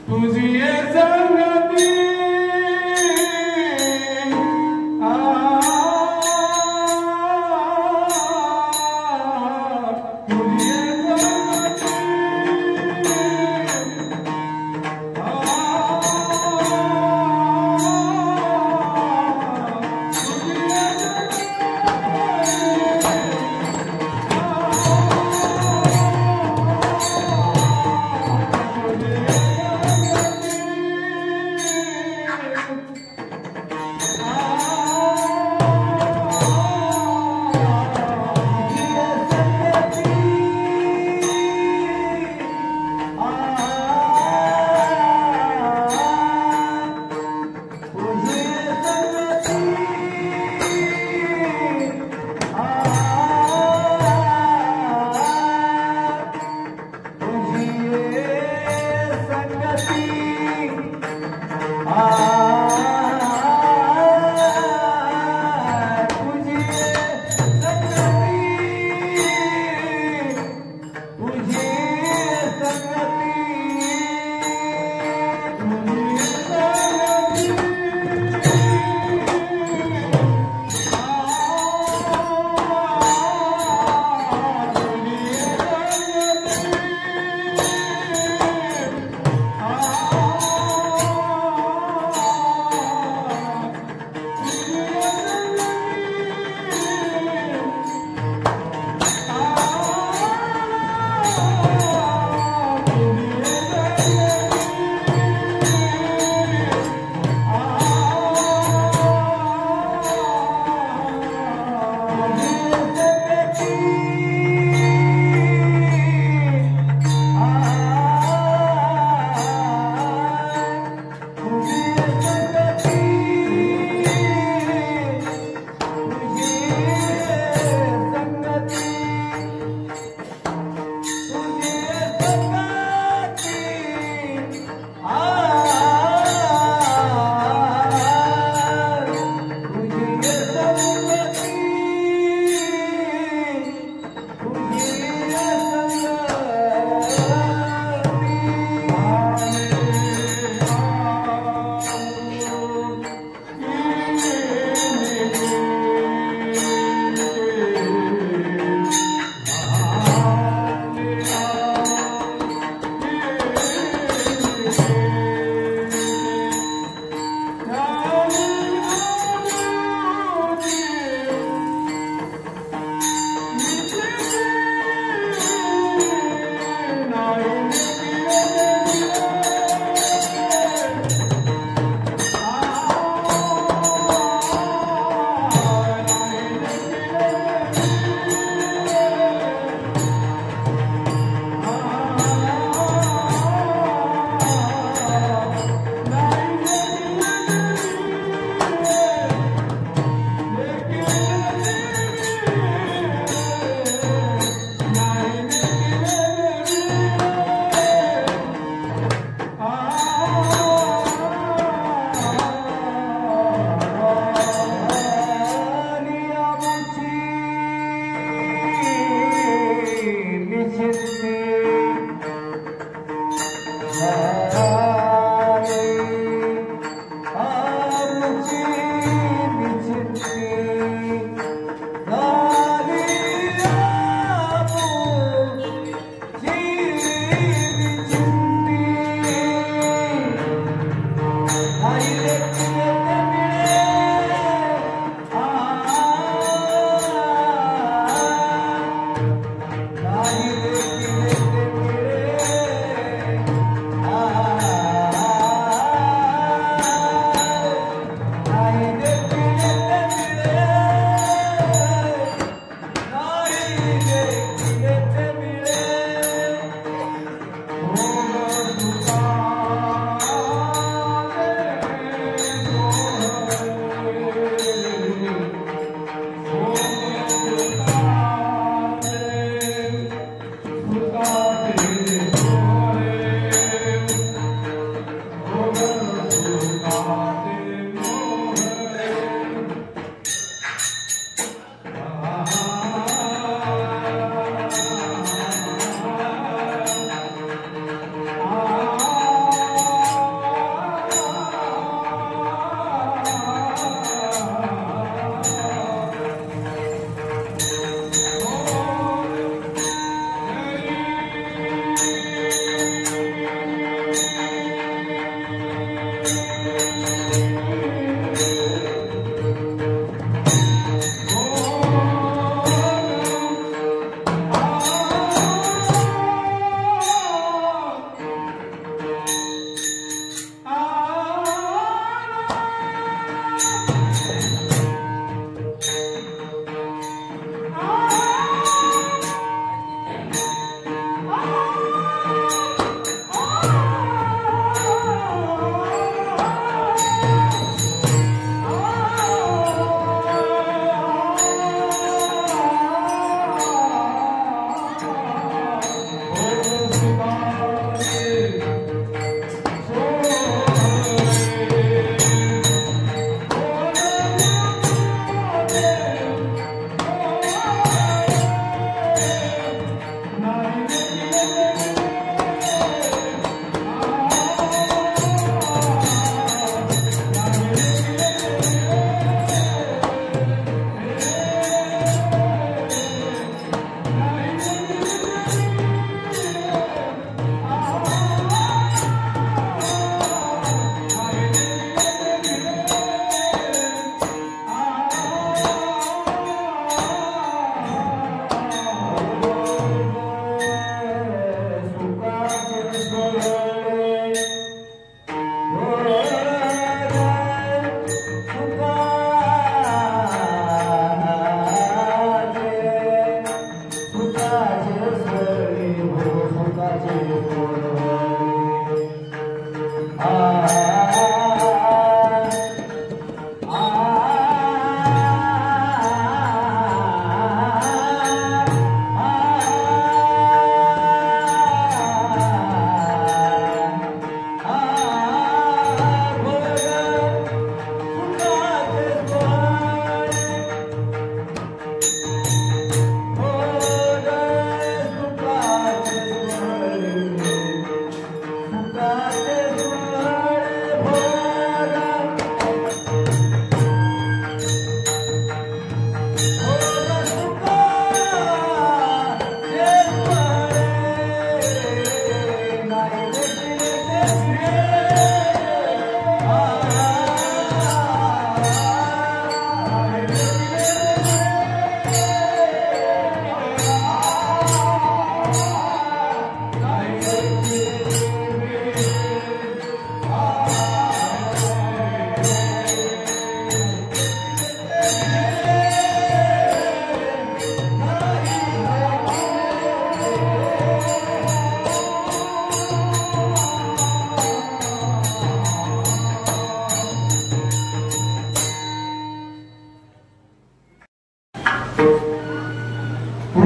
तुझी संगती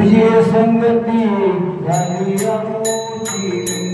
तुझी संगती झाली अमोची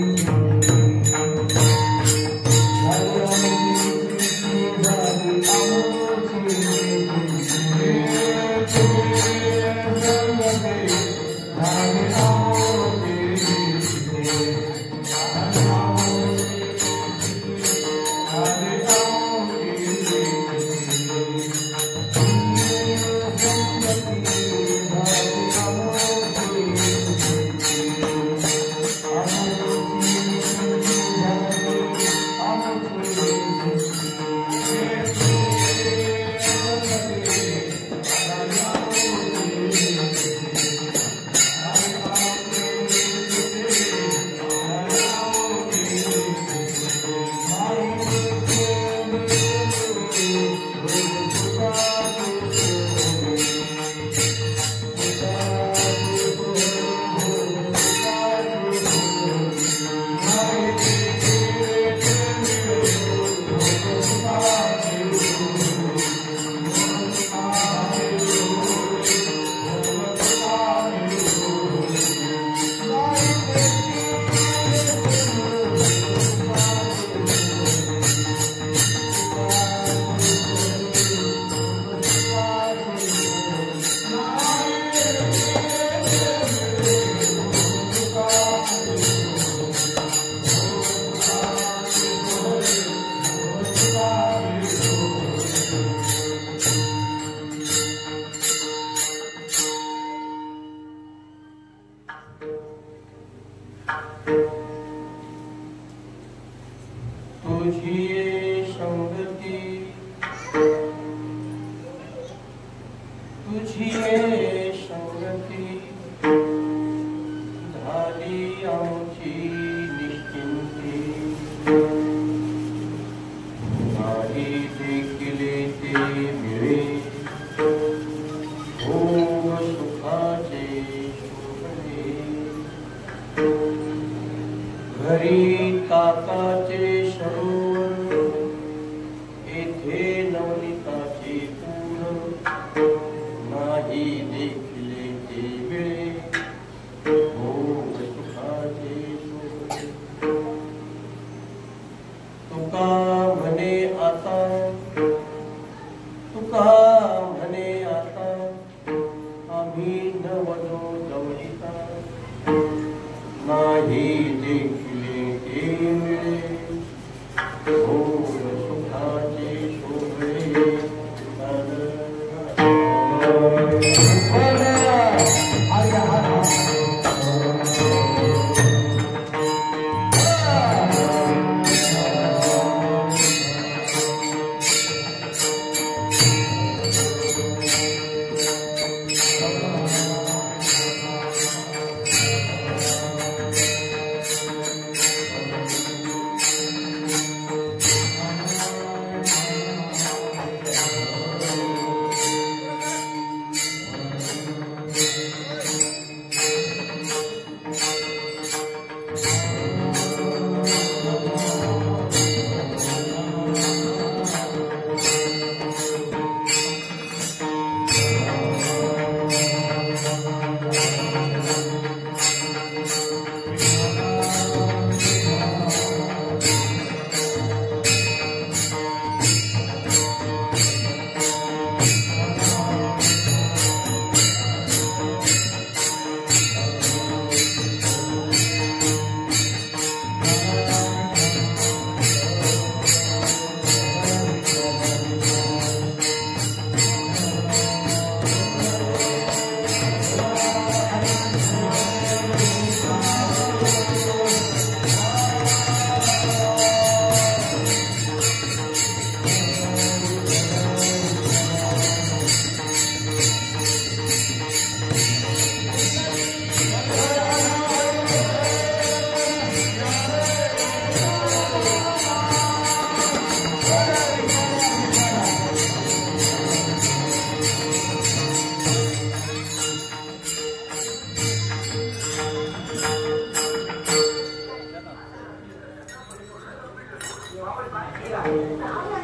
ऑटो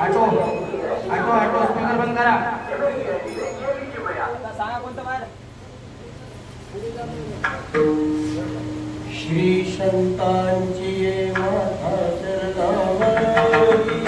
ऑटो ऑटो स्पीकर बंद करा. सांगा कोणतं बाहेर. श्री संतांची माता चरणावरी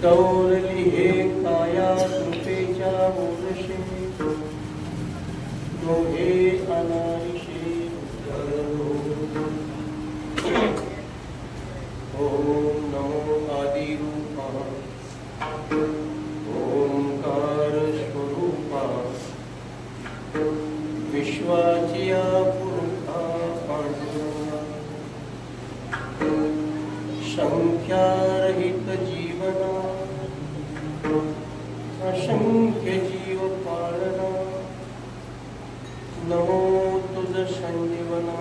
दौरली हे काया कृपेच्या मोरशे डोहे अनारिशे ओम नमो आदिरूपा ओंकार स्वरूपा विश्वाचिया पुरुषा पांडुरंगा संख्यारहित जीवना असंख्य जीव पालना नमो तुझ संजीवना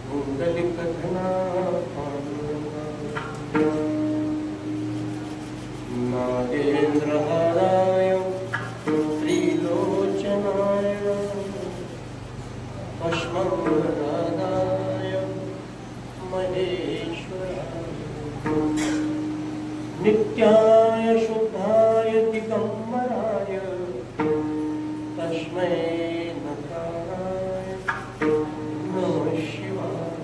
कुंडली कथना पांडुरंगा नागेंद्रहाराय त्रिलोचनाय पश्मराधाय महेश्वराय नित्याय शुद्धाय दिगंबराय तस्मै नकाराय नमः शिवाय.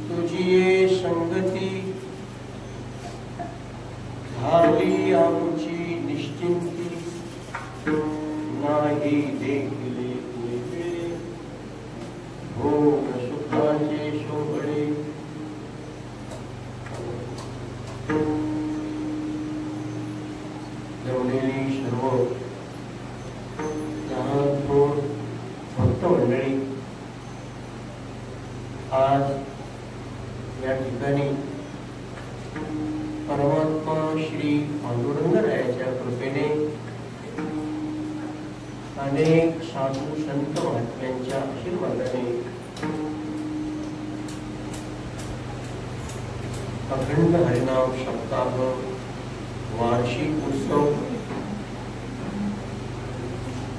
तुझी ये संगती झाली आमची निश्चिंती नाही देखले वेगळे भोग सुखाचे शोभळे जमलेली सर्व लहान भक्त मंडळी आज या ठिकाणी परमात्मा श्री पांडुरंगरायाच्या कृपेने अनेक साधू संत महात्म्यांच्या आशीर्वादाने अखंड हरिनाम सप्ताह वार्षिक उत्सव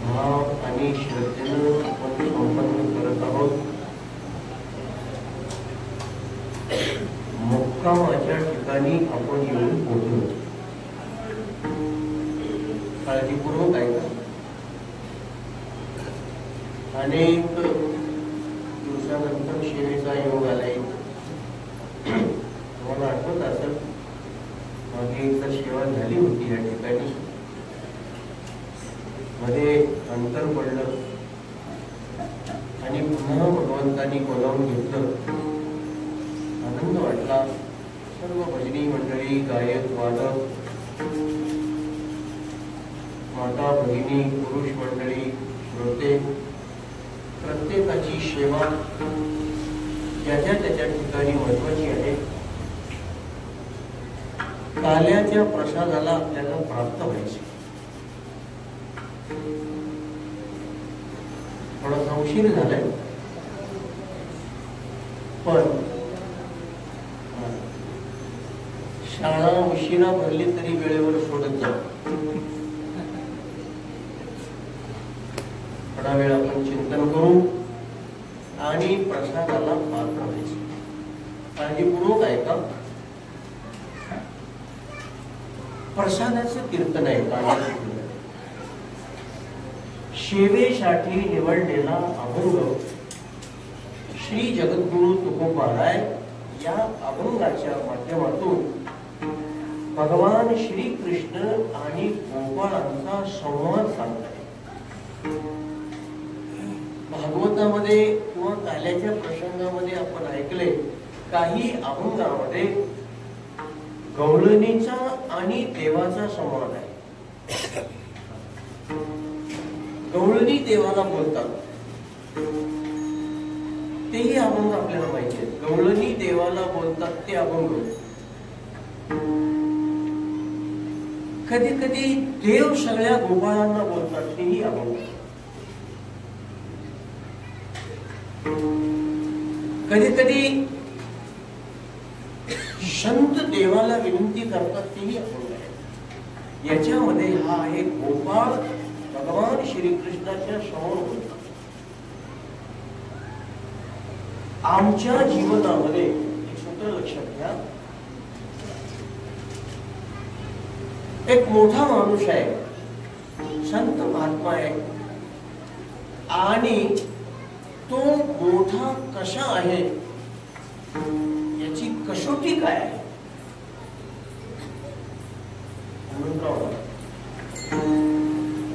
भाव आणि श्रद्धेनं आपण संपन्न करत आहोत. मुक्कामाच्या ठिकाणी आपण येऊन पोहोचलो. काळजीपूर्वक ऐका. अनेक दिवसानंतर सेवेचा योग आलाय. तुम्हाला आठवत असेल मागे एकदा सेवा झाली होती या ठिकाणी. मध्ये अंतर पडलं आणि पुन्हा भगवंतांनी बोलावून घेतलं. आनंद वाटला. सर्व भजनी मंडळी, गायक, वादक, माता भगिनी, पुरुष मंडळी, श्रोते, प्रत्येकाची सेवा ज्याच्या त्याच्या ठिकाणी महत्वाची आहे. काल्याच्या प्रसादाला आपल्याला प्राप्त व्हायचे. थोडासा उशीर झालाय, पण शाळा उशिरा भरली तरी वेळेवर सोडत जा. थोडा वेळ आपण चिंतन करू आणि प्रसादाला पात्र व्हायचे. काळजीपूर्वक ऐका. प्रसादाचं कीर्तन आहे. सेवेसाठी निवडलेला अभंग श्री जगद्गुरु तुकोबाराय या अभंगाच्या माध्यमातून भगवान श्री कृष्ण आणि गोपाळांचा संवाद साधलाय. भागवतामध्ये किंवा काल्याच्या प्रसंगामध्ये आपण ऐकले, काही अभंगामध्ये गवळणीचा आणि देवाचा संवाद आहे. गवळणी देवाला बोलतात, तेही अभंग आपल्याला माहिती आहेत. गवळणी देवाला बोलतात ते अभंग. कधी कधी देव सगळ्या गोपाळांना बोलतात, तेही अभंग. कधी कधी संत देवाला विनंती करतात, तेही अभंग आहे. याच्यामध्ये हा आहे गोपाळ भगवान श्रीकृष्णाच्या समोर बोलतात. आमच्या जीवनामध्ये एक सूत्र लक्षात घ्या. एक मोठा माणूस आहे, संत महात्मा आहे, आणि तो मोठा कसा आहे याची कसोटी काय आहे.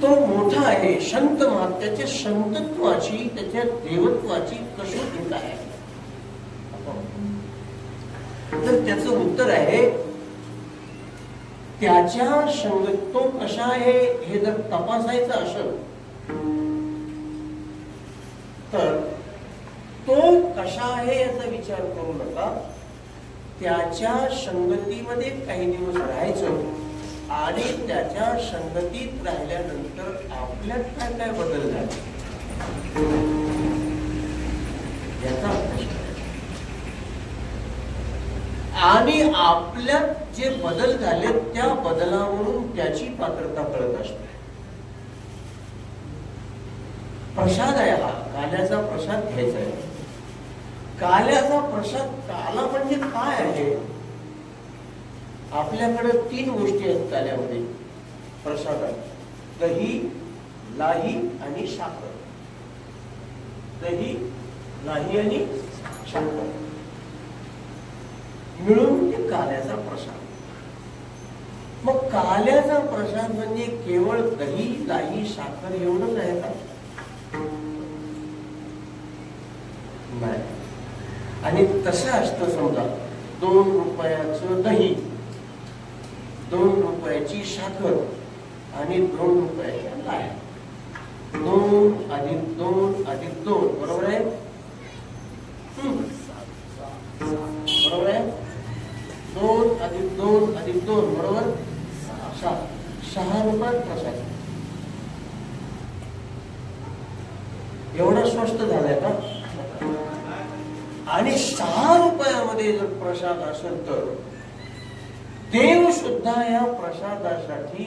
तो मोठा आहे, संत महात्म्याच्या संतत्वाची, त्याच्या देवत्वाची कसोटी काय आहे. तर त्याचं उत्तर आहे, त्याच्या संगत तो कसा आहे हे जर तपासायचं असेल तर तो कसा आहे याचा विचार करू नका. त्याच्या संगतीमध्ये काही दिवस राहायचं आणि त्याच्या संगतीत राहिल्यानंतर आपल्यात काय काय बदल झाले याचा अभ्यास करायचा. आणि आपल्यात जे बदल झाले त्या बदलावरून त्याची पात्रता कळत असते. प्रसाद आहे हा, काल्याचा प्रसाद घ्यायचा आहे. काल्याचा प्रसाद, काला म्हणजे काय आहे. आपल्याकडे 3 गोष्टी आहेत काल्यामध्ये प्रसादात: दही, लाही आणि साखर. दही, लाही आणि साखर मिळून ते काल्याचा प्रसाद. मग काल्याचा प्रसाद म्हणजे केवळ दही, लाही, साखर एवढंच आहे का? नाही. आणि तसं असतं, समजा 2 रुपयाचं दही, 2 रुपयाची साखर आणि 2 रुपयाच्या लाह्या. 2 + 2 + 2 बरोबर आहे. बरोबर आहे. 2 + 2 + 2 बरोबर 6 रुपयात प्रसाद. एवढा स्वस्त झालाय का? आणि 6 रुपयामध्ये जर प्रसाद असेल तर देव सुद्धा या प्रसादासाठी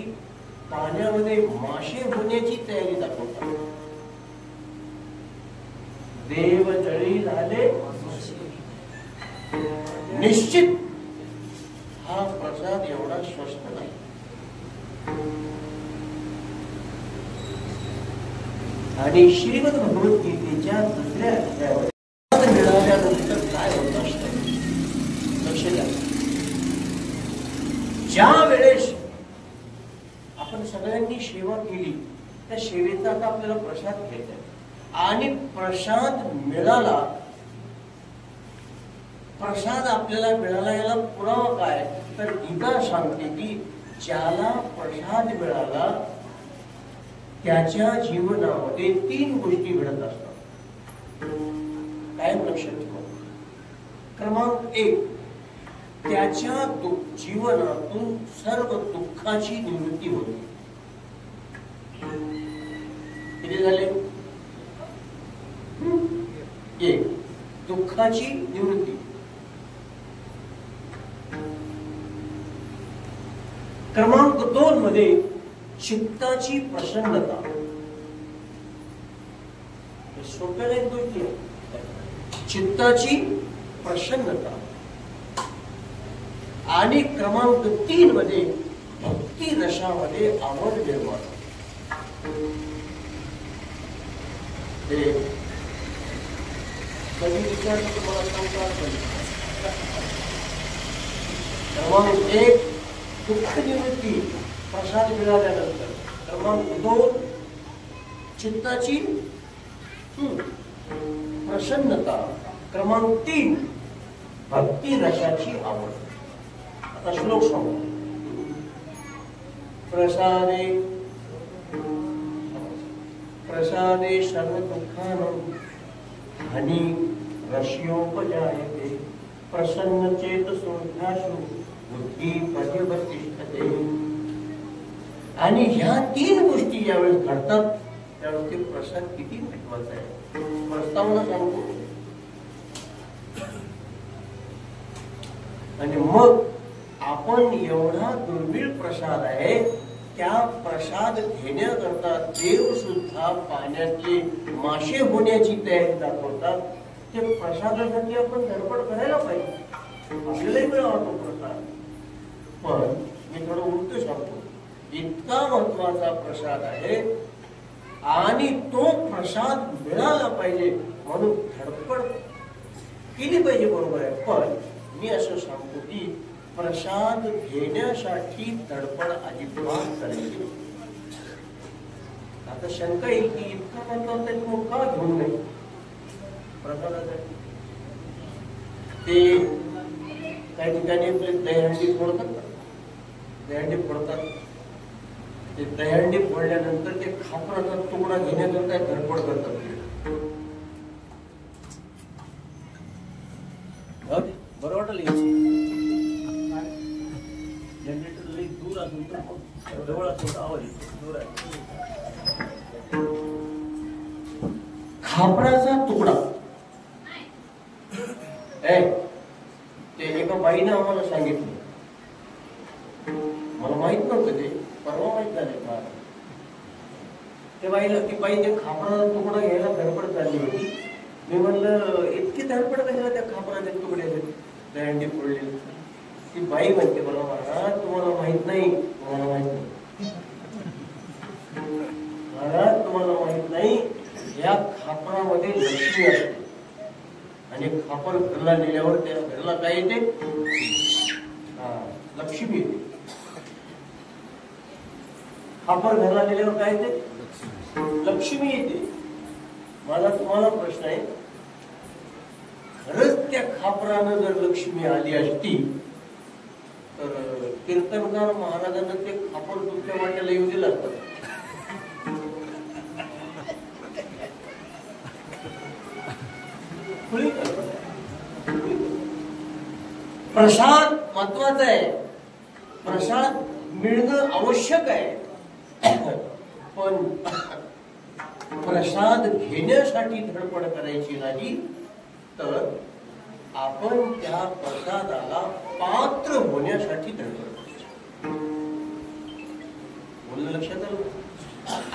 पाण्यामध्ये मासे होण्याची तयारी दाखवतात. देव जळी झाले निश्चित. हा प्रसाद एवढा स्वस्त नाही. आणि श्रीमद भगवद्गीतेच्या 2ऱ्या अध्यायामध्ये मिळाल्यानंतर काय होत असतं लक्ष द्या. ज्या वेळेस आपण सगळ्यांनी सेवा केली त्या सेवेचा आता आपल्याला प्रसाद घ्यायचा आहे. आणि प्रसाद मिळाला, प्रसाद आपल्याला मिळाला, याला पुरावा काय तर गीता सांगते की ज्याला प्रसाद मिळाला त्याच्या जीवनामध्ये 3 गोष्टी घडत असतात. कायम लक्षात ठेवा. क्रमांक 1, त्याच्या जीवनातून सर्व दुःखाची निवृत्ती होते. किती झाले? 1, दुःखाची निवृत्ती. क्रमांक 2 मध्ये चित्ताची प्रसन्नता. सोप्या नाही गोष्टी आहे. चित्ताची प्रसन्नता. आणि क्रमांक 3 मध्ये भक्ती रसामध्ये आवड निर्माण. ते कधी विचारलं तुम्हाला सांगता. क्रमांक 1 दुःख निवृत्ती प्रसाद मिळाल्यानंतर. क्रमांक 2 चित्ताची प्रसन्नता. क्रमांक 3 भक्ती रसाची आवड. आता श्लोक सांगू. प्रसादे प्रसादे सर्व दुःखानां हानि रस्योपजायते प्रसन्न चेतसो ध्यासो बुद्धी पर्यवतिष्ठते. आणि ह्या 3 गोष्टी ज्यावेळेस घडतात त्यावेळेस ते प्रसाद किती महत्वाचा आहे. प्रस्तावना सांगतो. आणि मग आपण एवढा दुर्मिळ प्रसाद आहे, त्या प्रसाद घेण्याकरता देव सुद्धा पाण्यातले मासे होण्याची तयारी दाखवतात. ते प्रसादासाठी आपण धडपड करायला पाहिजे. आपल्यालाही मिळावा तो प्रसाद. पण मी थोडं उलट सांगतो. इतका महत्वाचा प्रसाद आहे आणि तो प्रसाद मिळाला पाहिजे म्हणून धडपड केली पाहिजे. बरोबर आहे. पण मी असं सांगतो की प्रसाद घेण्यासाठी धडपड अजिबात करायची. आता शंका येईल की इतका महत्वाचा आहे मग का घेऊन नाही प्रसादासाठी. ते काही ठिकाणी आपले दहीहंडी फोडतात ना. दहीहंडी फोडतात. ते दहीहंडी फोडल्यानंतर ते खापराचा तुकडा घेण्याकरता धडपड करतात. बरं वाटलं. जनरेटर लई दूर असून तर जवळ असून आवाज दूर आहे. खापराचा तुकडा. ते एका बाईने आम्हाला सांगितलं. मला माहित नव्हतं. ते परवा माहित झाले मला. त्या बाईला ती बाई ते खापराचा तुकडा घ्यायला धडपड चालली होती. मी म्हणलं इतकी धडपड कशाला त्या खापराच्या तुकड्यासाठी दहीहंडी फोडलेली. ती बाई म्हणते मला महाराज तुम्हाला माहित नाही. तुम्हाला माहित नाही महाराज तुम्हाला माहित नाही. या खापरामध्ये लक्ष्मी असते. आणि खापर घरला नेल्यावर त्या घरला काय येते? लक्ष्मी येते. खापर घरला नेल्यावर काय येते? लक्ष्मी येते. माझा तुम्हाला प्रश्न आहे. खरंच त्या खापरानं जर लक्ष्मी आली असती तर कीर्तनकार महाराजांना ते खापर तुमच्या वाट्याला येऊ दिलं असतं. प्रसाद महत्वाचा आहे. प्रसाद मिळणं आवश्यक आहे. पण प्रसाद घेण्यासाठी धडपड करायची नाही तर आपण त्या प्रसादाला पात्र होण्यासाठी धडपड करायची. बोलणं लक्षात आलं.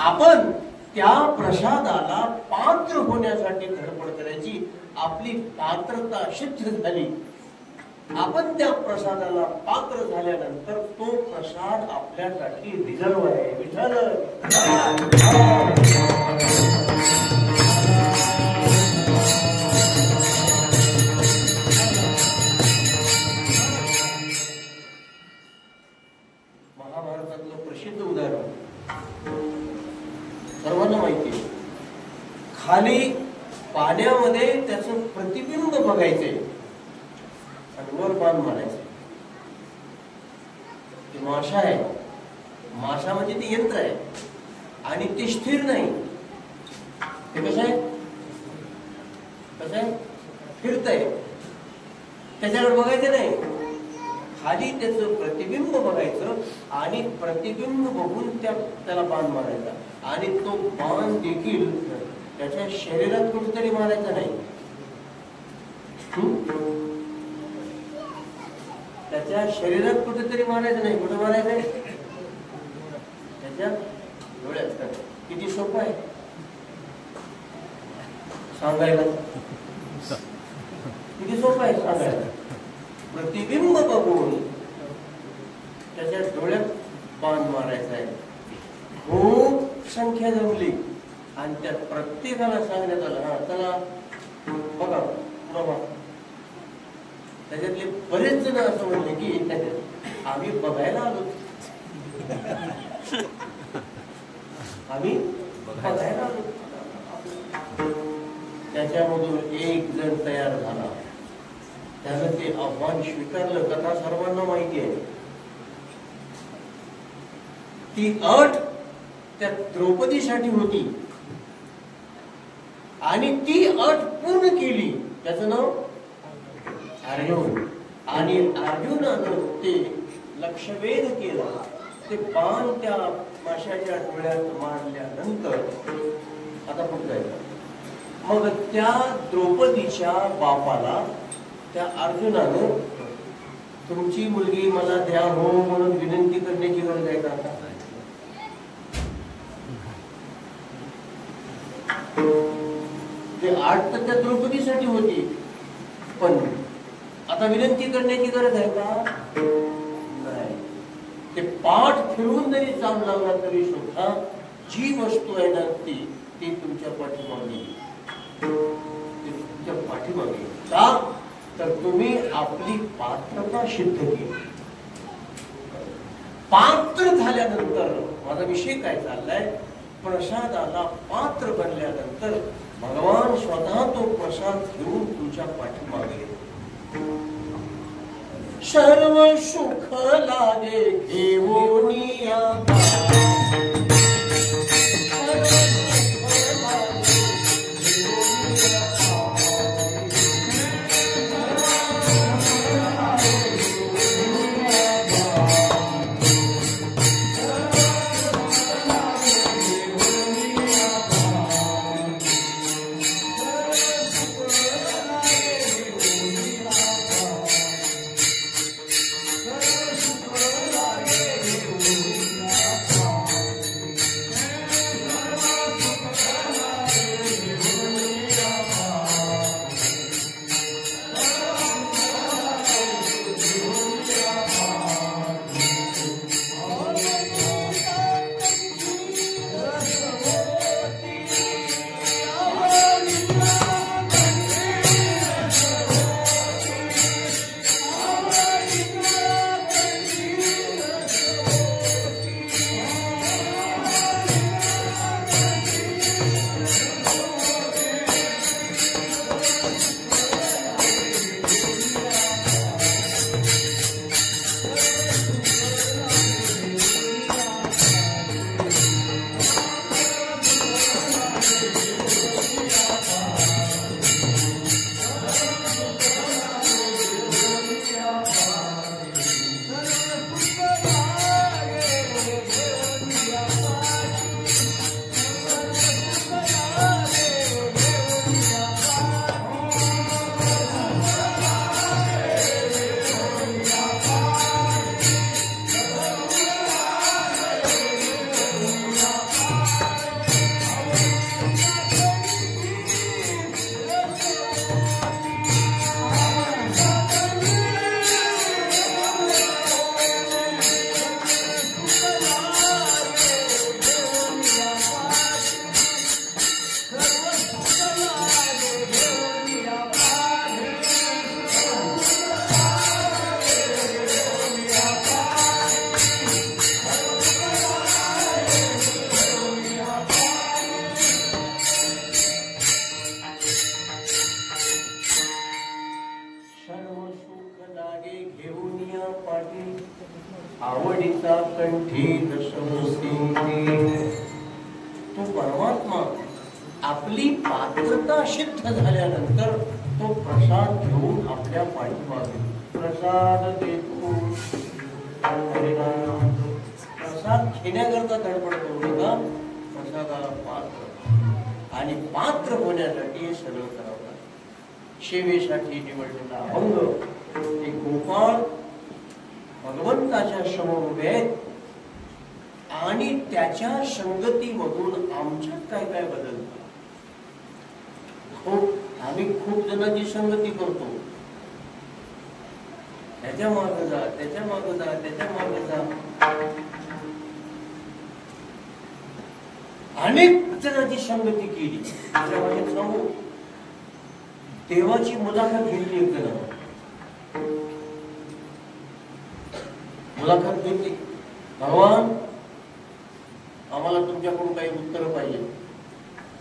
आपण त्या प्रसादाला पात्र होण्यासाठी धडपड करायची. आपली पात्रता सिद्ध झाली. आपण त्या प्रसादाला पात्र झाल्यानंतर तो प्रसाद आपल्यासाठी रिझर्व आहे. विठ्ठल महाभारतातलं प्रसिद्ध उदाहरण सर्वांना माहिती आहे. खाली पाण्यामध्ये त्याचं प्रतिबिंब बघायचंय आणि वर बाण मारायचं. ते माशा आहे. माशा म्हणजे ते यंत्र आहे आणि ते स्थिर नाही. ते कसं आहे? कसं आहे? फिरतंय. त्याच्याकडे बघायचं नाही, खाली त्याचं प्रतिबिंब बघायचं आणि प्रतिबिंब बघून त्याला बाण मारायचा. आणि तो बाण देखील त्याच्या शरीरात कुठेतरी मारायचा नाही, त्याच्या शरीरात कुठेतरी मारायचं नाही. कुठे मारायचंय? त्याच्या डोळ्यात. किती सोपं आहे सांगायला, किती सोपं आहे सांगायला. प्रतिबिंब बघून त्याच्या डोळ्यात बाण मारायचा आहे. खूप संख्या जमली आणि त्या प्रत्येकाला सांगण्यात आलं, हा चला बघा बाबा. त्याच्यातले बरेच जण असं म्हणले की आम्ही बघायला आलो, आम्ही बघायला आलो. त्याच्यामधून एक जण तयार झाला, त्यानं ते आव्हान स्वीकारलं. कथा सर्वांना माहिती आहे. ती अट त्या द्रौपदीसाठी होती आणि ती अट पूर्ण केली. त्याचं नाव अर्जुन. आणि अर्जुनानं ते लक्षवेध केला. ते बाण त्या माशाच्या डोळ्यात मारल्यानंतर आता पुढे जायचं. मग त्या द्रौपदीच्या बापाला त्या अर्जुनानं तुमची मुलगी मला द्या हो म्हणून विनंती करण्याची गरज आहे का? आता ते आठ तर त्या द्रौपदीसाठी होती, पण आता विनंती करण्याची गरज आहे का? नाही. ते पाठ फिरवून जरी चालू लागला तरी सुद्धा जी वस्तू आहे ना ती तुमच्या पाठीमागे, तुमच्या पाठीमागे. का तर तुम्ही आपली पात्रता सिद्ध केली. पात्र झाल्यानंतर माझा विषय काय चाललाय, प्रसादाला पात्र बनल्यानंतर भगवान स्वतः तो प्रसाद घेऊन तुमच्या पाठीमागे. सर्व सुख लागे घेऊनिया, आवडीचा कंठी तो परमात्मा आपली पात्रता सिद्ध झाल्यानंतर तो प्रसाद घेऊन आपल्या पाठीमागे प्रसाद देतो. प्रसाद घेण्याकरता धडपड करू नका. प्रसादाला पात्र आणि पात्र होण्यासाठी हे सगळं करावं लागतं. सेवेसाठी निवडलेला अभंग हे गोपाळ भगवंताच्या समोर उभे आहेत आणि त्याच्या संगतीमधून आमच्यात काय काय बदलतं. आम्ही खूप जणांची संगती करतो. त्याच्या मागे जा, त्याच्या मागे जा, त्याच्या मागे जा. अनेक जणांची संगती केली. त्याच्यामध्ये सांगू, देवाची मुलाखत घेतली. एक जण मुलाखत घेतली. भगवान, आम्हाला तुमच्याकडून काही उत्तर पाहिजे.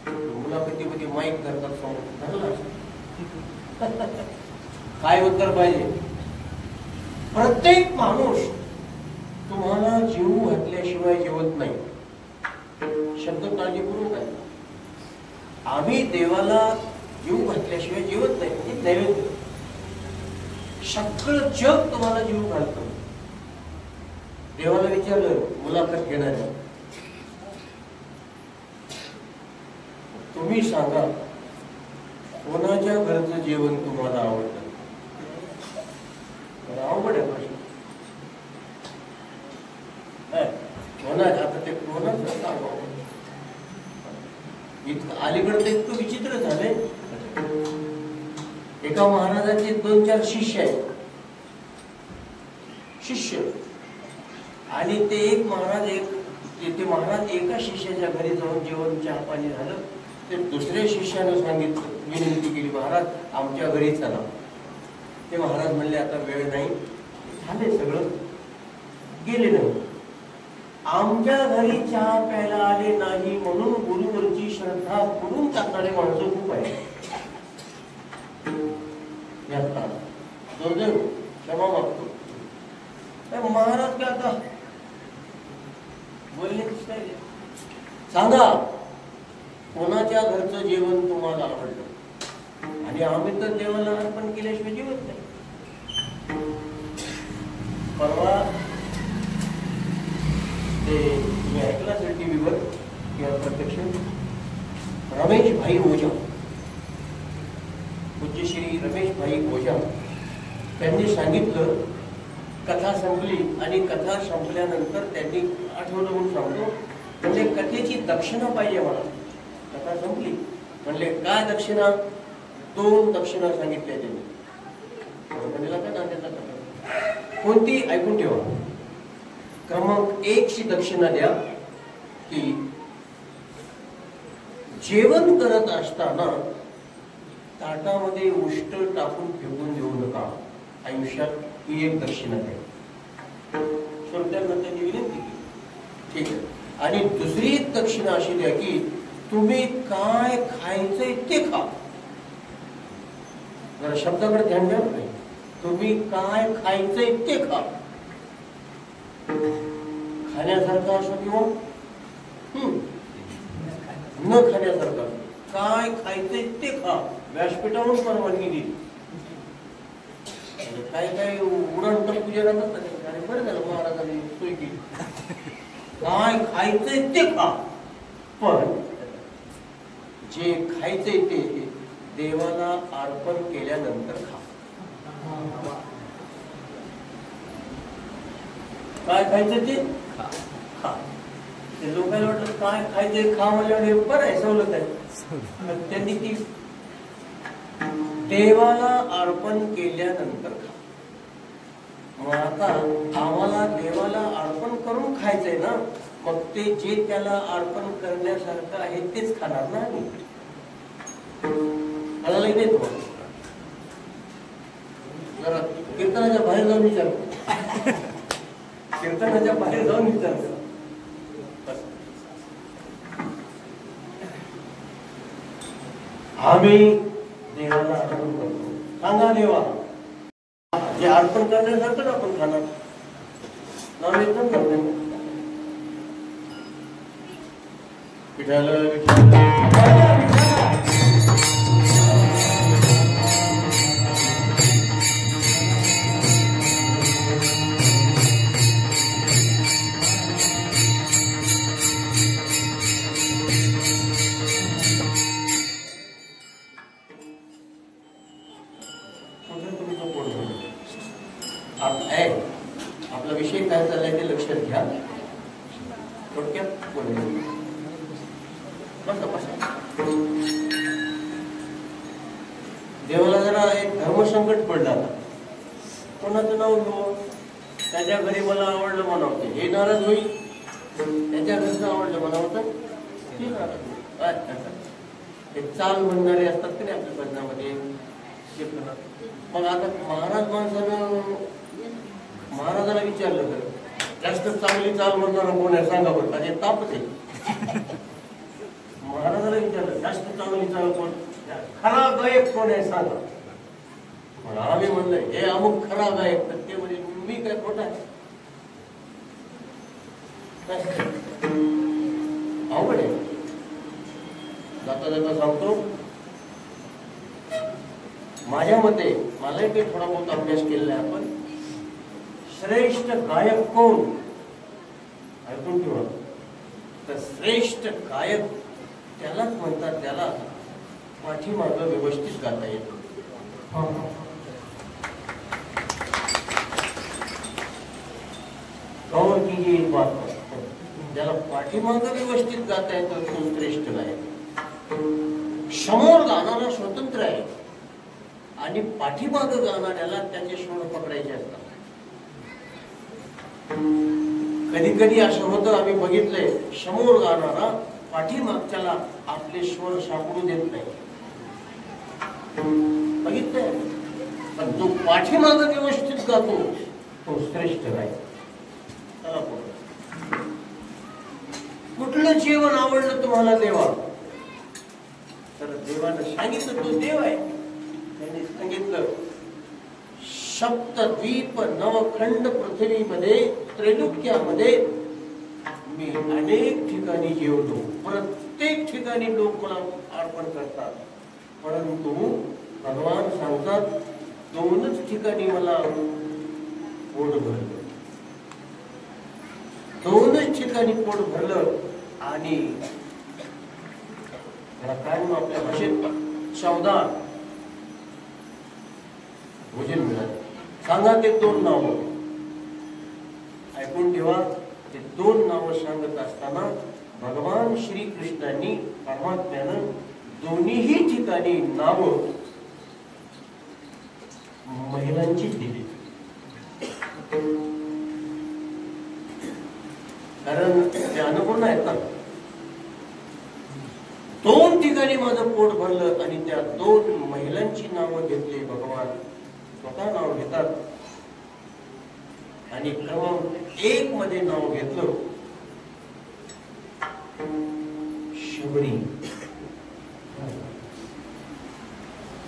मुलाखतीमध्ये माईक धरतात समोर. काय उत्तर पाहिजे? प्रत्येक माणूस तुम्हाला जीव घातल्याशिवाय जेवत नाही. शब्द काळजीपूर्वक आहे. आम्ही देवाला जीव घातल्याशिवाय जेवत नाही. हे नैवेद्य. सगळं जग तुम्हाला जीव घालतं. देवाला विचारलं मुलाखत घेणाऱ्या, तुम्ही सांगा कोणाच्या घरचं जेवण तुम्हाला आवडतं? अवघड आहे प्रश्न. आता ते कोणाचं सांगावं? इतकं अलीकडे तर इतकं विचित्र झालंय. एका महाराजाचे 2-4 शिष्य आहेत. शिष्य आणि ते एक महाराज ते महाराज एका शिष्याच्या घरी जाऊन जेवण चहा पाणी झालं. ते दुसऱ्या शिष्यानं सांगितलं, विनंती केली, महाराज आमच्या घरी चला. ते महाराज म्हणले आता वेळ नाही. झाले सगळं, गेले नाही. आमच्या घरी चहा प्यायला आले नाही म्हणून गुरुवरची श्रद्धा करून टाकणारे माणसं खूप आहे. दुर्दैव, क्षमा मागतो. महाराज काय आता बोलले, सांगा कोणाच्या घरचं जेवण तुम्हाला आवडलं? आणि आम्ही तर देवाला अर्पण केल्याशिवाय जेवत नाही. परवा ते तुम्ही ऐकलं असेल टीव्हीवर किंवा प्रत्यक्ष, रमेश भाई ओझा, पूज्य श्री रमेश भाई ओझा त्यांनी सांगितलं, कथा संपली आणि कथा संपल्यानंतर त्यांनी आठवलं म्हणून सांगतो, म्हणजे कथेची दक्षिणा पाहिजे मला. कथा संपली म्हणले काय दक्षिणा? 2 दक्षिणा सांगितल्या त्यांनी. कोणती? ऐकून ठेवा. क्रमांक 1 ची दक्षिणा द्या की जेवण करत असताना ताटामध्ये उष्ट टाकून फेकून देऊ नका. आयुष्यात ही एक दक्षिणा द्या. श्रोत्यांना त्यांनी विनंती केली. ठीक आहे. आणि दुसरी एक दक्षिणा अशी द्या की तुम्ही काय खायचंय ते खा. जरा शब्दाकडे ध्यान द्या. तुम्ही काय खायचंय ते खा. खाण्यासारखं असो किंवा न खाण्यासारखं, काय खायचंय ते खा. व्यासपीठावरून परवानगी दिली. काय काय उडण तर पूजा करतात. आणि बरं झालं महाराजांनी सोय केली. काय खायचंय ते खा, पण जे खायचंय ते देवाला अर्पण केल्यानंतर खा. काय खायचं ते खा. ते लोकांना वाटलं काय खायचंय खा म्हणल्यावर बरं आहे, सवलत आहे. त्यांनी ती देवाला अर्पण केल्यानंतर खा. मग आता आम्हाला देवाला अर्पण करून खायचंय ना, मग ते जे त्याला अर्पण करण्यासारखं आहे तेच खाणार ना. नाही तुम्हाला जरा कीर्तनाच्या बाहेर जाऊन विचार. कीर्तनाच्या बाहेर जाऊन विचार. आम्ही देवाला अर्पण करतो. सांगा देवा, जे अर्पण करण्यासारखं आपण खाणार. नॉनव्हेज पण करतो. विठाला विठाला आपला विषय काय चाललाय ते लक्षात घ्या. थोडक्यात बोलूया. देवाला जरा एक धर्मसंकट पडलं. आता कोणाचं नाव घेऊ? त्याच्या घरी मला आवडलं म्हणावते हे नाराज होईल, त्याच्या घरचं आवडलं म्हणावतं ते नाराज होईल. ते चाल म्हणणारे असतात की नाही आपल्या भजनामध्ये. मग आता महाराज माणसानं महाराजाला विचारलं तर जास्त चांगली चाल म्हणणार कोण आहे सांगा बरं. का तापच आहे. महाराजाला विचारलं जास्त चांगली चाल कोण, खरा गायक कोण आहे सांगा. आम्ही म्हणलंय हे अमुक खरा गायक. तर ते म्हणजे मी काय खोटा आहे? अवघड आहे. जाता जाता सांगतो, माझ्या मते मलाही काही थोडा बहुत अभ्यास केलेला आहे आपण. श्रेष्ठ गायक कोण ऐकून ठेवा. तर श्रेष्ठ गायक त्यालाच म्हणतात त्याला पाठीमागं व्यवस्थित गाता येतं. गौर कीजिए इस बात पर. ज्याला पाठीमागं व्यवस्थित गाता येतं तो श्रेष्ठ गायक. समोर गाणारा स्वतंत्र आहे आणि पाठीमागं गाणाऱ्याला त्याचे स्वर पकडायचे असतात. कधी कधी असं होतं, आम्ही बघितलंय, समोर गाणारा पाठीमागच्याला आपले स्वर सापडू देत नाही. बघितलंय. पण जो पाठीमागं व्यवस्थित गातो तो श्रेष्ठ गायक. कुठलं जेवण आवडलं तुम्हाला देवा? तर देवानं सांगितलं तो देव आहे. त्यांनी सांगितलं सप्तद्वीप नवखंड पृथ्वीमध्ये त्रैलोक्यामध्ये मी अनेक ठिकाणी जेवतो. प्रत्येक ठिकाणी लोक मला अर्पण करतात. परंतु भगवान सांगतात दोनच ठिकाणी मला पोट भरलं. दोनच ठिकाणी पोट भरलं आणि काय म्हणून आपल्या भाषेत शब्दात भोजन मिळालं. सांगा ते दोन नावं. ऐकून ठेवा. ते दोन नावं सांगत असताना भगवान श्रीकृष्णांनी परमात्म्यानं दोन्ही ठिकाणी नावं महिलांची दिली. कारण ते अन्नपूर्ण आहेत ना. दोन ठिकाणी माझं पोट भरलं आणि त्या दोन महिलांची नावं घेतली. भगवान स्वतः नाव घेतात आणि क्रमांक 1 मध्ये नाव घेतलं शबरी.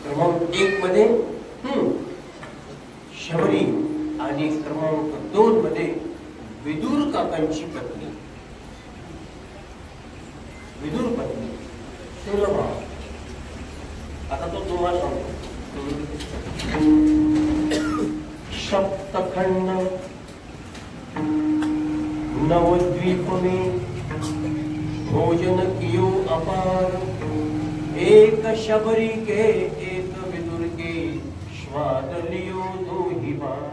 क्रमांक 1 मध्ये शबरी आणि क्रमांक 2 मध्ये विदुर काकांची पत्नी, विदुर पत्नी सुलभा. आता तो तुम्हाला सांगतो. सप्तखंड नवद्वीप में भोजन कियो अपार. एक शबरी के एक विदुर के स्वाद लियो दो ही बार.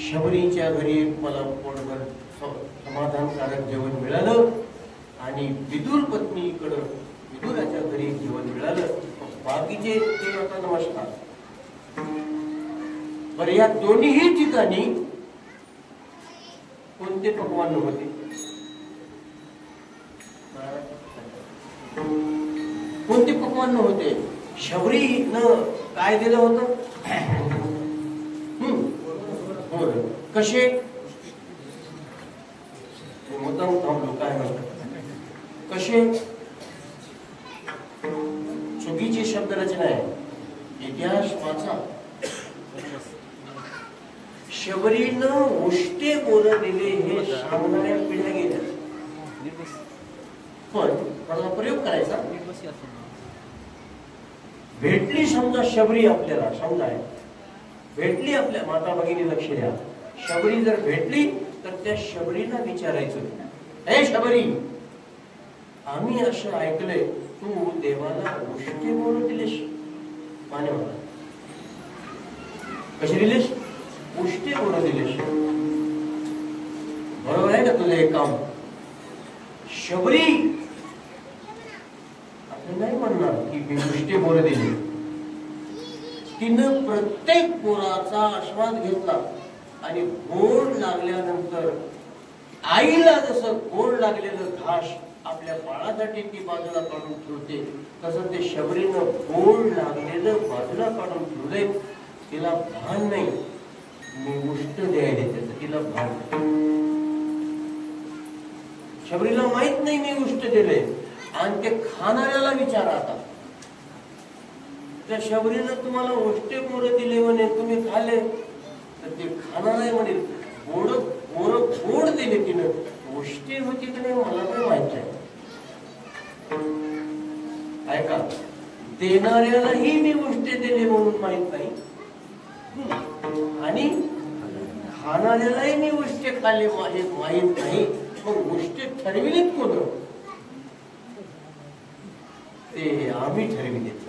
शबरीच्या घरी मला पोटभर समाधानकारक जेवण मिळालं आणि विदुर पत्नीकडं विदुराच्या घरी जेवण मिळालं. बाकीचे ते आता नमस्कार. बरं, या दोन्ही ठिकाणी कोणते पक्वान्न होते? कोणते पक्वान्न होते? शबरीनं काय दिलं होतं? कसे? मुद्दाम थांबलो. काय म्हणतात कसे? चुकीची शब्दरचना आहे. इतिहास वाचा. शबरीनं उष्टे बोल दिले हे सांगणाऱ्या पिढ्या गेल्या. पण त्याचा प्रयोग करायचा. भेटली समजा शबरी आपल्याला, समजा भेटली आपल्या माता भगिनी, लक्ष द्या. शबरी जर भेटली तर त्या शबरीला विचारायचं, हे शबरी, आम्ही असं ऐकलंय तू देवाला उष्टे बोल दिलेस. माने मला कशी दिलीस? उष्टे गुण दिले. बरोबर आहे ना तुझं हे काम? शबरी असं नाही म्हणणार की मी उष्टे बोल दिले. तिनं प्रत्येक पोराचा आस्वाद घेतला आणि गोड लागल्यानंतर आईला जसं गोड लागलेलं घास आपल्या बाळासाठी ती बाजूला काढून ठेवते, तसं ते शबरीनं गोड लागलेलं बाजूला काढून ठेवलंय. तिला भान नाही मी उष्ट द्यायला, त्याचं तिला भान नाही. शबरीला माहित नाही मी उष्ट दिले. आणि ते खाणाऱ्याला विचारा आता, त्या शबरीनं तुम्हाला उष्टे बोर दिले म्हणे, तुम्ही खाले, तर ते खाणार आहे म्हणे गोड बोर गोड दिले तिनं, उष्टे होती की नाही मला काय माहित आहे. ऐका, देणाऱ्यालाही मी उष्टे दिले म्हणून माहित नाही आणि खाणाऱ्यालाही मी उष्टे खाल्ले माहित नाही. मग उष्टे ठरविलेत कोण? ते आम्ही ठरविलेत.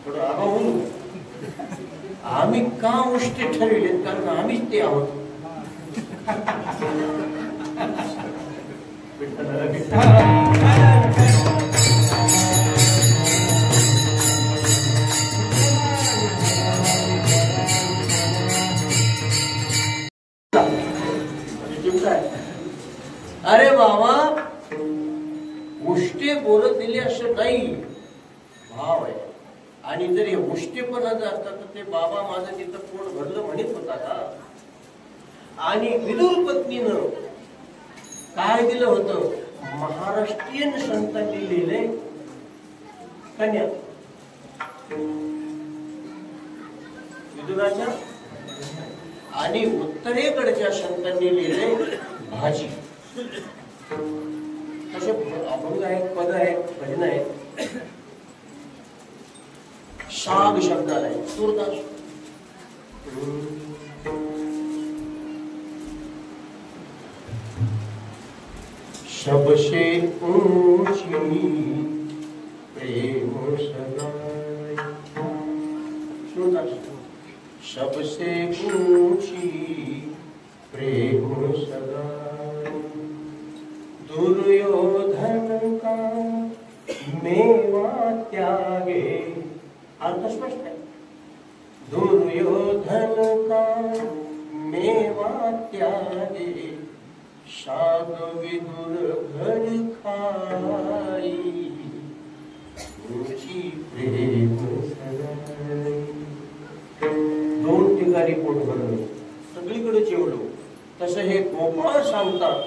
थोडं आबा बोलू, आम्ही का उष्टे ठरविलेत? कारण आम्हीच ते आहोत. अरे बाबा, उष्टे बोलत दिले असं नाही, भाव आहे. आणि जर हे उष्टेपणा जर असतात तर ते बाबा माझं तिथं पोट भरलं म्हणत होता का? आणि विदुर पत्नीनं काय दिलं होतं? महाराष्ट्रीयन संतांनी लिहिले कन्या, विदुराच्या, आणि उत्तरेकडच्या संतांनी लिहिले भाजी. तसे अभंग आहेत, पद आहेत, भजन आहेत. शाग शब्दाला आहे सूरदास. शबशे ऊंची प्रेम सगाई. सूरदास. शबशे ऊंची प्रेम सगाई, दुर्योधन का मेवा त्यागे. अर्थ स्पष्ट है. दुर्योधन का मेवा त्यागे, शाग विदुर घर खाई, ऊंची प्रेम सगाई. दोन ठिकाणी पोट भरलं, सगळीकडे जेवलो. तसं हे गोपाळ सांगतात,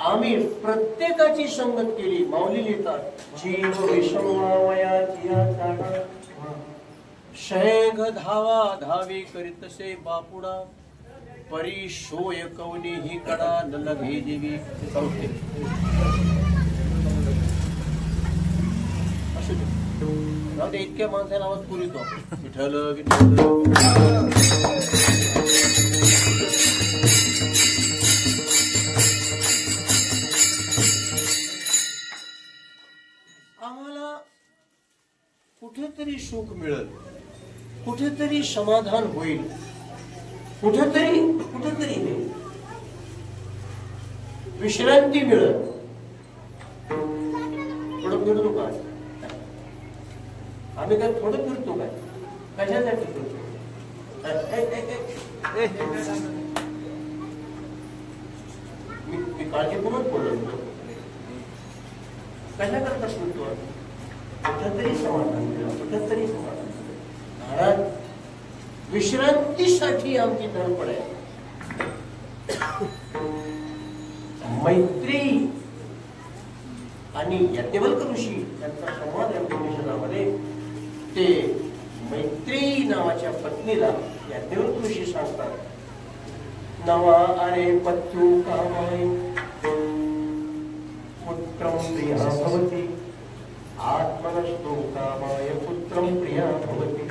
आम्ही प्रत्येकाची संगत केली. माऊली लिहितात, जीव विषमावयाची झाडा, शेंग धावा धावी करीतसे बापुडा, परी शोय कवनी ही कडा न लगे जीवी. असू दे, इतक्या माणसाला आवाज पुरितो. विठ्ठल विठ्ठल. आम्हाला कुठेतरी सुख मिळेल, कुठेतरी समाधान होईल, कुठेतरी विश्रांती मिळेल. थोडं फिरतो काय आम्ही? काय थोडं फिरतो काय? कशासाठी फिरतो? मी काळजीपूर्वक बोलतो. कशा करता फिरतो? कुठेतरी समाधान मिळेल, कुठेतरी समाधान. महाराज, विश्रांतीसाठी आमची धडपड आहे. मैत्री आणि याज्ञवल्क ऋषी यांचा संवाद या उपनिषदामध्ये, ते मैत्री नावाच्या पत्नीला याज्ञवल्क ऋषी सांगतात, नवा अरे पत्यू कामाय पुत्रं प्रिया भवति, आत्मनस्तु कामाय पुत्रं प्रिया भवति.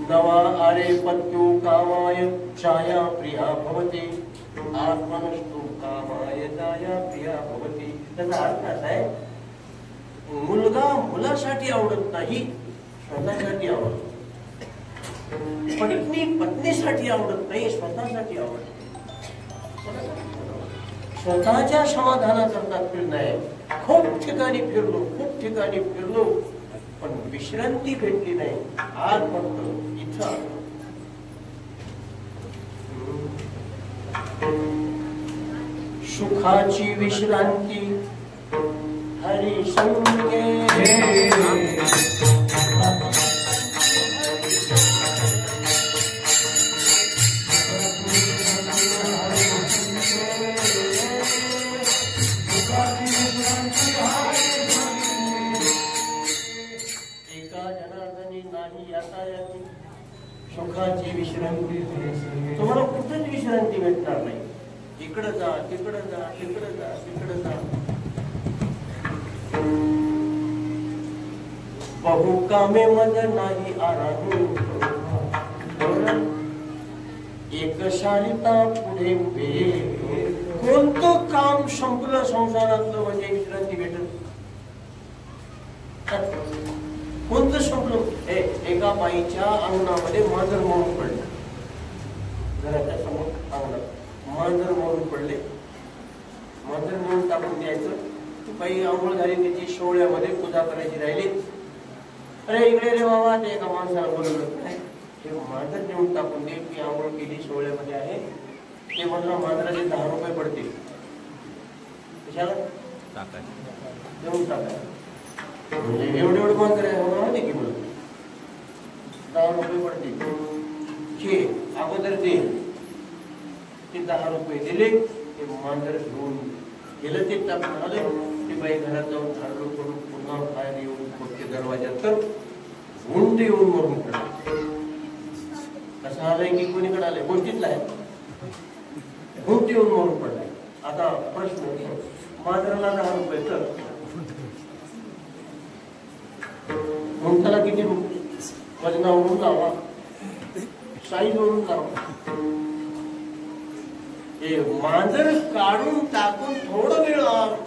नवा अरे पत्यू कामाय छाया प्रिया भवति, आत्मनस्तु कामाय छाया प्रिया भवति. त्याचा अर्थ असा आहे, मुलगा मुलासाठी आवडत नाही, स्वतःसाठी आवडतो. पत्नी पत्नीसाठी आवडत नाही, स्वतःसाठी आवडते. स्वतःच्या समाधानाकरता फिरणं आहे. खूप ठिकाणी फिरलो पण विश्रांती भेटली नाही. आज फक्त इथं सुखाची विश्रांती हरी संगे. सुखाची विश्रांती तुम्हाला कुठेच विश्रांती भेटणार नाही. इकडं जा तिकडं जा तिकडं जा तिकडं जा. बहु कामे मज नाही आराम, एक शालिता पुढे उभे. कोणतं काम संपलं संसारातलं म्हणजे विश्रांती भेटत. कोणतं संपलं. एका बाईच्या अंगणामध्ये मांजर मरून पडले. घराच्या समोर अंगणात मांजर मरून पडले. मांजर म्हणून टाकून द्यायचं. बाई आंघोळ झाली, त्याची शेवळ्यामध्ये पूजा करायची राहिली. अरे इकडे रे बाबा, ते एका माणसाला बोलवलं, ते मांजर नेऊन टाकून दे, की आंघोळ केली शेवळ्यामध्ये आहे. ते म्हणलं मांजराचे 10 रुपये पडतील. कशाला देऊन टाकाय. म्हणजे एवढे मांजर आहे होणार की बोल 10 रुपये पडतील. अगोदर दे. ते 10 रुपये दिले. ते मांजर घेऊन गेलं. ते टाकून आले. ते बाई घरात जाऊन झाडलो करून पुन्हा बाहेर येऊन मोठे दरवाज्यात तर गुंड येऊन मरून पडले. कसं आलंय की कोणीकडे आलंय गोष्टीतला आहे. गुंड येऊन मरून पडलाय. आता प्रश्न, मांजराला 10 रुपये तर गुंठाला किती रुपये? वजनावरून लावा, साईजवरून लावा. हे मांजर काढून टाकून थोडं वेळ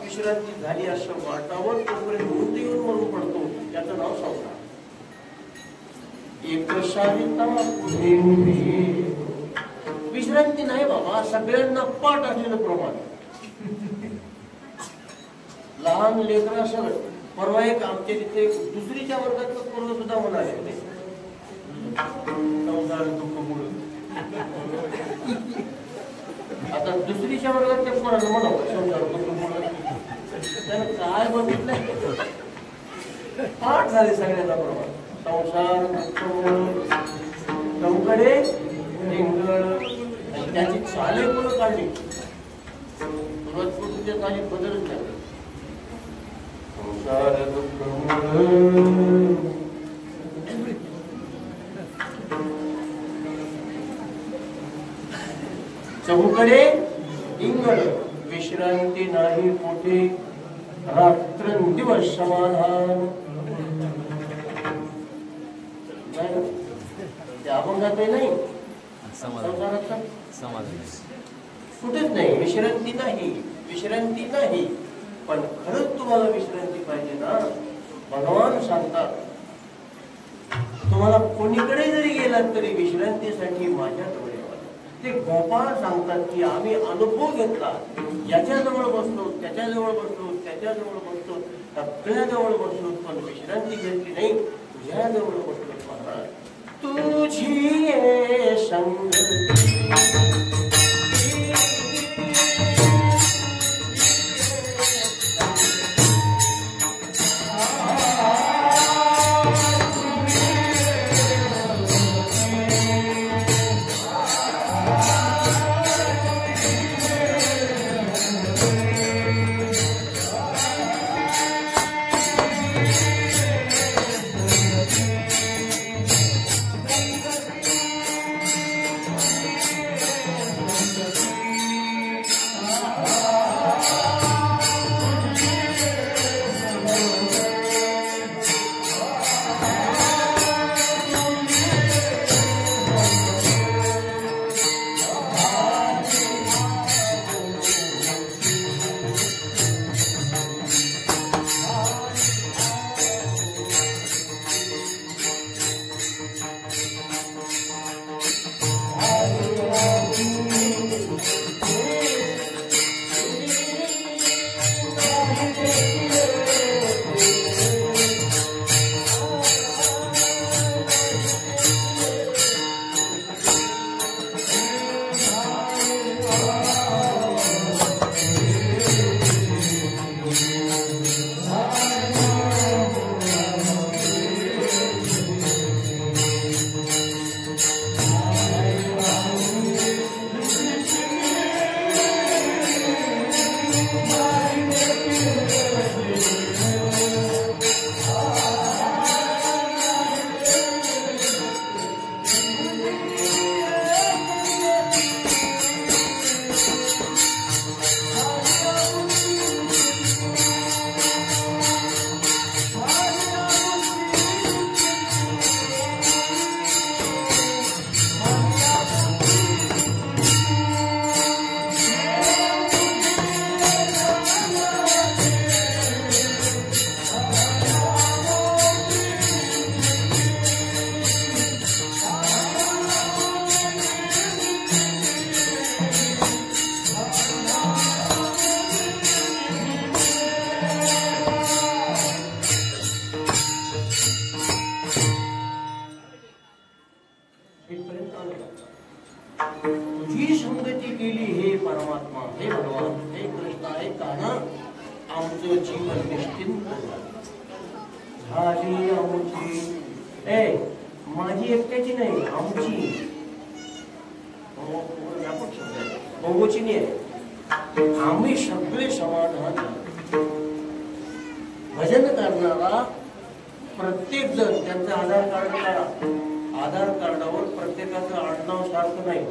विश्रांती झाली असं वाटावं, तोपर्यंत गुंड येऊन मरून पडतो. त्याचं नाव संसार. एक शालिता पुढे उभी. विश्रांती नाही बाबा, सगळ्यांना पाठ असलेलं प्रमाण. लहान लेकरं सगळं. परवा एक आमच्या तिथे दुसरीच्या वर्गातलं पोरग सुद्धा म्हणाले संसार दुःखमुळे. आता दुसरीच्या वर्गात ते पोराला म्हणावं संसार दुःखमुळे. त्यानं काय बघितलंय? पाठ झाले सगळ्यांना प्रमाण. संसार दुःखमुळे चौकडे त्याची चाले मुलं काढली. सुरुवात चाली बदलच झाली. चहूकडे इंगळ विश्रांती नाही पोटे, रात्रंदिवस समाधान. त्या अभंगात नाही संसाराचा समाधान कुठेच नाही. विश्रांती नाही, विश्रांती नाही. पण खरंच तुम्हाला विश्रांती पाहिजे ना. भगवान सांगतात तुम्हाला कोणीकडे जरी गेलात तरी विश्रांतीसाठी माझ्याजवळ यावं. ते गोपाळ सांगतात की आम्ही अनुभव घेतला. याच्याजवळ बसलो, त्याच्याजवळ बसलो, त्याच्याजवळ बसलो, सगळ्याजवळ बसलो, पण विश्रांती घेतली नाही. तुझ्याजवळ बसलो महाराज. तुझी संगती इथपर्यंत आलं. तुझी संगती केली हे परमात्मा, हे भगवान, हे कृष्ण, हे कान्हा, आमचं जीवन निश्चिंत झाली आमची. माझी एकट्याची नाही, आमची. भोगोची नाही, आम्ही सगळे समाधान. भजन करणारा प्रत्येक जण त्यांचं आधार कार्ड काढा. आधार कार्डावर प्रत्येकाचं आडनाव सारखं नाही.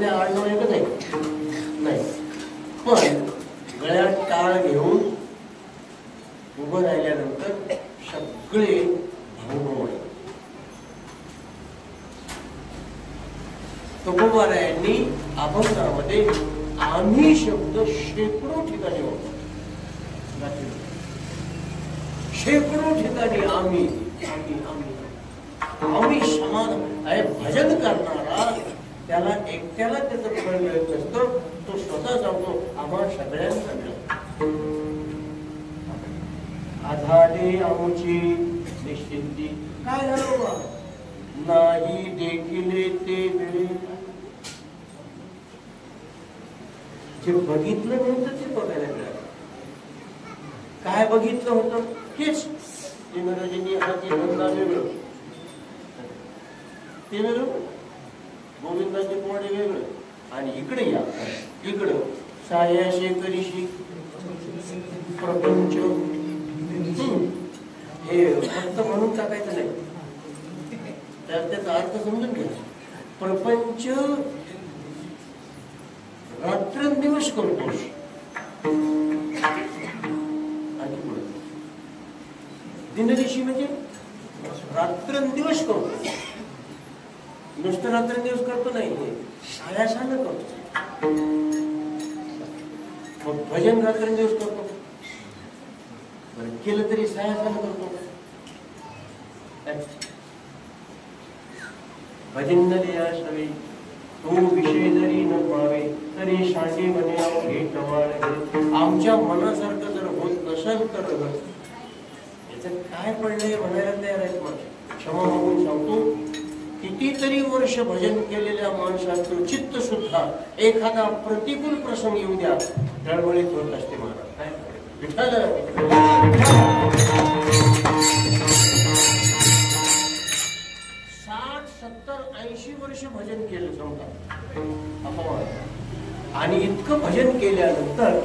ते आडनाव एकच आहे नाही, पण गळ्यात टाळ घेऊन उभं राहिल्यानंतर सगळे भाऊ. तुकोबारायांनी अभंगामध्ये आम्ही शब्द शेकडो ठिकाणी वापरला. शेकडो ठिकाणी आम्ही आम्ही आम्ही आम्ही समाधान आहे. भजन करणारा त्याला एकट्याला त्याचं फळ मिळत नसतं, तो स्वतः सांगतो आम्हा सगळ्यांना मिळत. आधारे आमची निश्चिंती. काय झालं बा? नाही देखील ते वेळे. जे बघितलं नव्हतं ते बघायला मिळालं. काय बघितलं होतं? हेच इंग्रजींनी हाती धंदा वेगळं, ते वेगळं, गोविंदाचे पोवाडे वेगळं. आणि इकडे या, इकडं साया शेकरीशी प्रपंच. हे फक्त म्हणून टाकायचं नाही, तर त्याचा अर्थ समजून घ्यायचा. प्रपंच रात्रंदिवस करतोस. दिनदिशी म्हणजे रात्रंदिवस करतो. नुसतं रात्रंदिवस करतो नाही, सायासानं करतो. मग भजन रात्रंदिवस करतो, केलं तरी सायासानं करतो. भजन न द्यावे तो विषय जरी न पावे तरी शांडी म्हणे हे टवाळे. आमच्या मनासारखं जर होत नसेल तर याचं काय पडलंय म्हणायला तयार आहेत. माझं क्षमा मागून सांगतो, कितीतरी वर्ष भजन केलेल्या माणसाचं चित्त सुद्धा एखादा प्रतिकूल प्रसंग येऊ द्या डळमळीत होत असते. महाराज काय विठ्ठल 60, 70, 80 वर्ष भजन केलं समजा. आणि इतकं भजन केल्यानंतर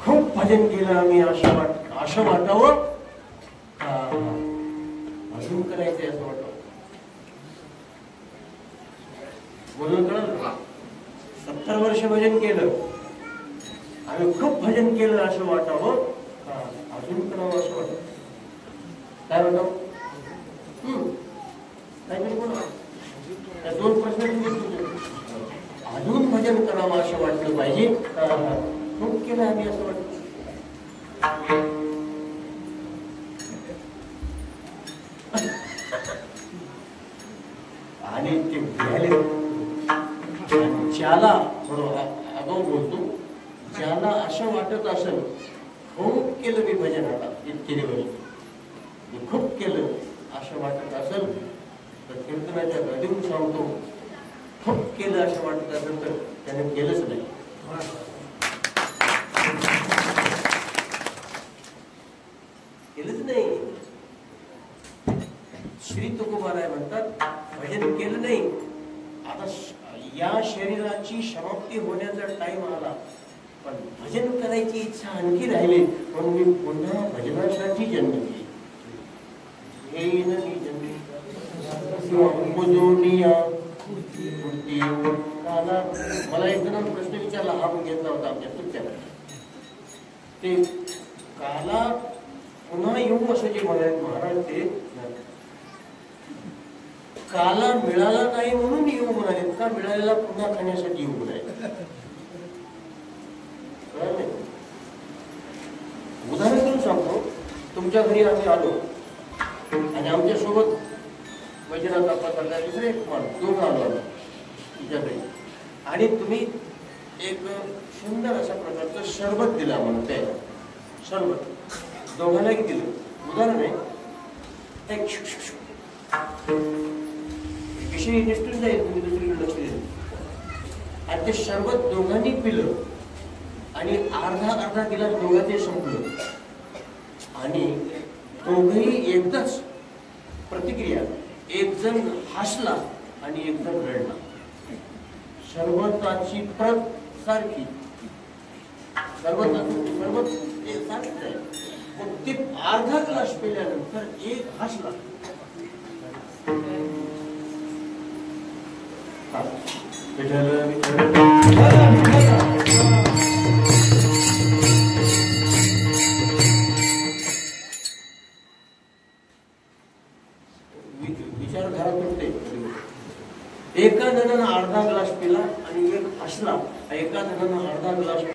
खूप भजन केलं आम्ही, असं वाटावं अजून करायचंय असं वाटावं. बोलून कळलं. 70 वर्ष भजन केलं आणि खूप भजन केलं असं वाटावं, अजून करावं असं वाटत. काय वाटावं? दोन प्रश्न. अजून भजन करावं असं वाटलं पाहिजे, खूप केलं आम्ही असं वाटतं. आणि ते घ्यायला ज्याला थोडं आगाऊ बोलतो, ज्याला असं वाटत असेल खूप केलं मी भजन, आता इतके दिवस खूप केलं असं वाटत असेल तर कीर्तनाच्या गाडीहून सांगतो, खूप केलं असं वाटत असेल तर त्याने केलंच नाही. केलंच नाही. श्री तुकोबाराय म्हणतात भजन केलं नाही. आता या शरीराची समाप्ती होण्याचा टाइम आला, पण भजन करायची इच्छा आणखी राहिली, म्हणून मी पुन्हा भजनासाठी जन्म घेईल. मला एक जणांना प्रश्न विचारला, हा पण घेतला होता आमच्या तुमच्याकडे, ते काला पुन्हा येऊ असं जे म्हणाले महाराज, ते काला मिळाला नाही म्हणून येऊ म्हणाले का मिळालेला पुन्हा खाण्यासाठी येऊ म्हणाले? उदाहरण देऊन सांगतो. तुमच्या घरी आम्ही आलो आणि आमच्या सोबत वैजनाथ आपला दुसरे एक माणूस दोघं आलो तुमच्या घरी, आणि तुम्ही एक सुंदर अशा प्रकारचं शरबत दिलं आम्हाला प्यायला. सरबत दोघांनाही दिलं. उदाहरण आहे, विषय निष्ठून जाईल, तुम्ही दुसरीकडे लक्ष दिलं. आणि ते सरबत दोघांनी पिलं आणि अर्धा अर्धा गिलास दोघांचे संपलं. आणि दोघही एकदाच प्रतिक्रिया, एक जण हसला आणि एक जण रडला. सरबताची प्रत सारखी, सरबत सारखीच आहे. मग ते अर्धा ग्लास पिल्यानंतर एक हसला. विचार घरात उठते. एका जणानं अर्धा ग्लास पिला आणि एक हसला, एका जणानं अर्धा ग्लास